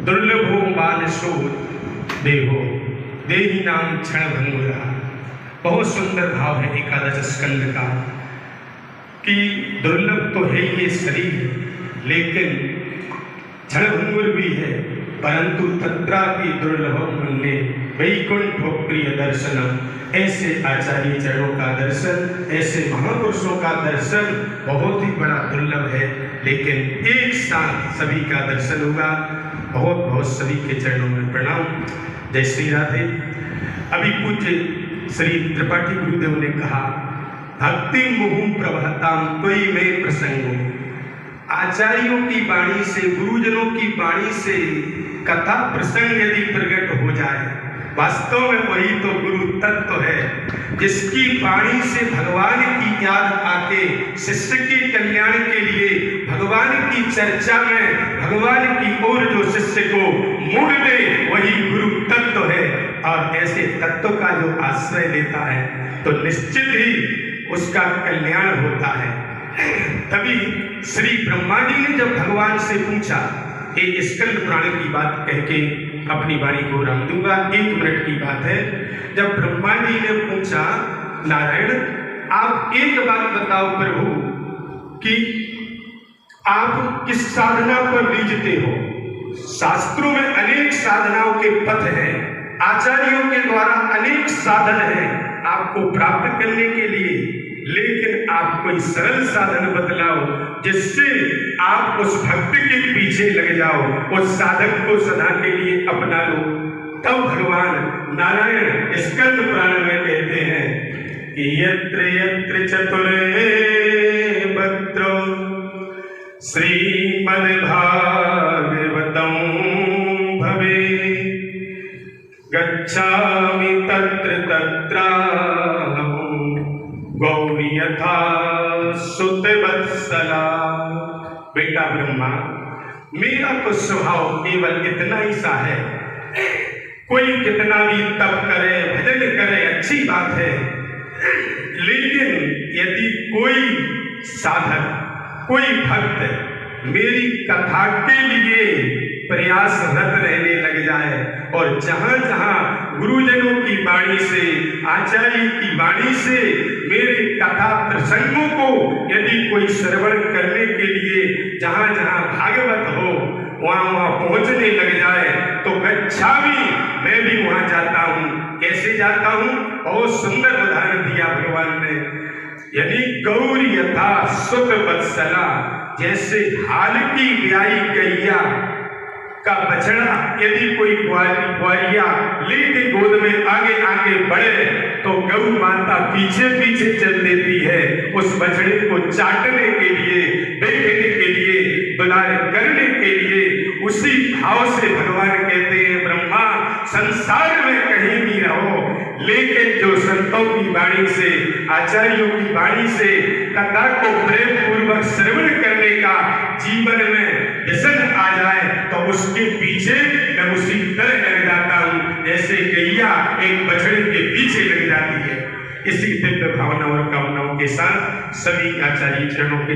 दुर्लभो मानसो देहो देही नाम क्षण भंगुरा। बहुत सुंदर भाव है एकादश स्कंद का कि दुर्लभ तो है ये शरीर, लेकिन क्षण भंगुर भी है, परंतु तत्रापि दुर्लभम मन्ये वैकुंठो प्रिय दर्शनम। ऐसे आचार्य चरणों का दर्शन, ऐसे महापुरुषों का दर्शन बहुत ही बड़ा दुर्लभ है, लेकिन एक साथ सभी का दर्शन होगा। बहुत बहुत सभी के चरणों में प्रणाम। जय श्री राधे। अभी पूज्य श्री त्रिपाठी गुरुदेव ने कहा, भक्ति मुहुम प्रभताम त्वयि में प्रसंगो। आचार्यों की वाणी से, गुरुजनों की वाणी से कथा प्रसंग यदि प्रकट हो जाए, वास्तव में वही तो गुरु तत्व है, जिसकी वाणी से भगवान की याद आके शिष्य के कल्याण के लिए भगवान की चर्चा में भगवान की ओर जो शिष्य को मोड़ दे, वही गुरु तत्व है। और ऐसे तत्व का जो आश्रय लेता है तो निश्चित ही उसका कल्याण होता है। तभी श्री ब्रह्मा जी ने जब भगवान से पूछा, एक स्कंद पुराण की बात कह के अपनी वाणी को राम दूंगा, 1 मिनट की बात है। जब ब्रह्मा जी ने पूछा, नारायण आप एक बात बताओ प्रभु कि आप किस साधना पर रीझते हो। शास्त्रों में अनेक साधनाओं के पथ हैं, आचार्यों के द्वारा अनेक साधन हैं आपको प्राप्त करने के लिए, लेकिन आप कोई सरल साधन बतलाओ जिससे आप उस भक्त के पीछे लग जाओ, उस साधक को सदा के लिए अपना लो। तब भगवान नारायण स्कंद पुराण में कहते हैं कि यत्र यत्र चतुरे भद्रो श्रीमद्भागवतं भवे गच्छामि तत्र तत्राहं गौरी यथा सुतवत्सला। बेटा ब्रह्मा, मेरा तो स्वभाव केवल इतना ही सा है, कोई कितना भी तप करे, भजन करे, अच्छी बात है, लेकिन यदि कोई साधक, कोई भक्त मेरी कथा के लिए प्रयासरत रहने लग जाए और जहां जहां गुरुजनों की वाणी से, आचार्य की वाणी से मेरे कथा प्रसंगों को यदि कोई श्रवण करने के लिए जहां जहां भागवत हो वहां वहां पहुंचने लग जाए तो गच्छामि, मैं भी वहां जाता हूं। कैसे जाता हूं? बहुत सुंदर उदाहरण दिया भगवान ने, यानी गौरी यथा सुत वत्सला, जैसे हाल की ब्याई गैया का बछड़ा यदि कोई ग्वालिया लेके गोद में आगे आगे बढ़े तो गौ माता पीछे पीछे चल देती है, उस बछड़े को चाटने के लिए, देखने के लिए, बुलाए करने के लिए। उसी भाव से भगवान कहते हैं, ब्रह्मा संसार में कहीं भी रहो, लेकिन जो संतों की वाणी से, आचार्यों की वाणी से कथा को प्रेम पूर्वक श्रवण करने का जीवन में व्यसन आ जाए तो उसके पीछे मैं उसी तरह लग जाता हूं जैसे गैया एक बछड़े के पीछे लग जाती है। इसी दिव्य भावना और कामनाओं के साथ सभी आचार्य चरणों के